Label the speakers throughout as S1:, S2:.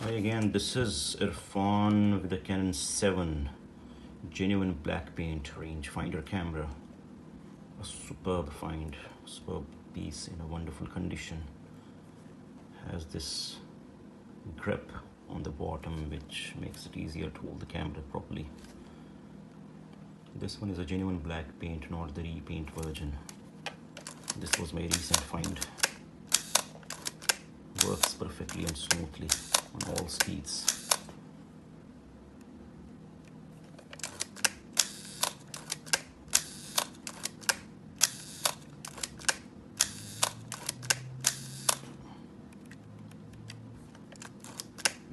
S1: Hi again, this is Irfan with the Canon 7 genuine black paint rangefinder camera. A superb find, superb piece in a wonderful condition. Has this grip on the bottom which makes it easier to hold the camera properly. This one is a genuine black paint, not the repaint version. This was my recent find. Works perfectly and smoothly on all speeds.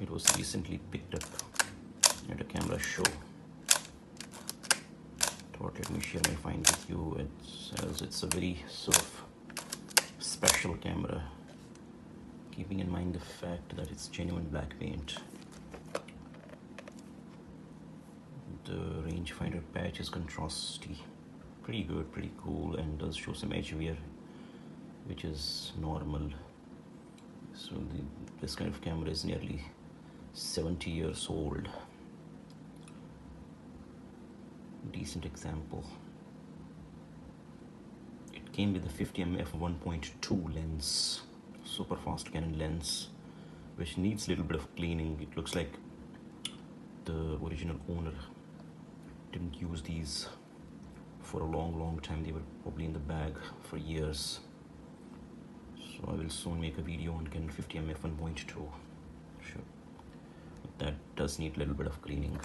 S1: It was recently picked up at a camera show. Thought let me share my find with you, as it's a very sort of special camera, keeping in mind the fact that it's genuine black paint. The rangefinder patch is contrasty, pretty good, pretty cool, and does show some edge wear, which is normal. So this kind of camera is nearly 70 years old. Decent example. It came with a 50mm f1.2 lens, super fast Canon lens, which needs a little bit of cleaning. It looks like the original owner didn't use these for a long time. They were probably in the bag for years. So I will soon make a video on Canon 50mm f1.2. Sure, but that does need a little bit of cleaning.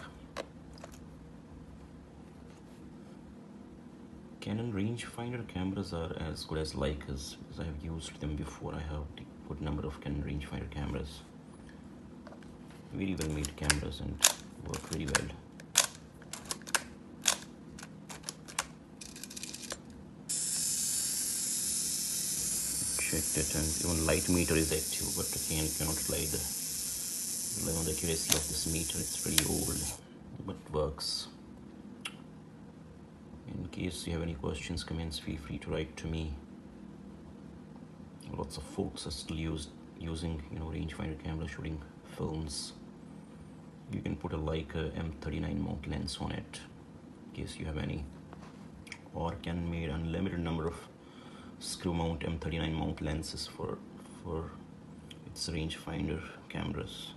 S1: Canon rangefinder cameras are as good as Leicas, because I have used them before. I have a good number of Canon rangefinder cameras. Very well made cameras and work very well. Checked it, and even light meter is active, but again cannot rely on the accuracy of this meter. It's pretty old, but works. In case you have any questions, comments, feel free to write to me. Lots of folks are still using rangefinder camera shooting films. You can put a Leica M39 mount lens on it, in case you have any. Or Canon made unlimited number of screw mount M39 mount lenses for its rangefinder cameras.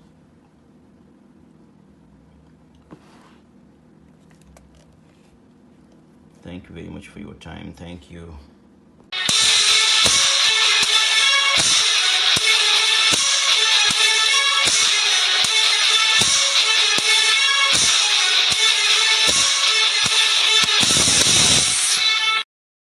S1: Thank you very much for your time. Thank you.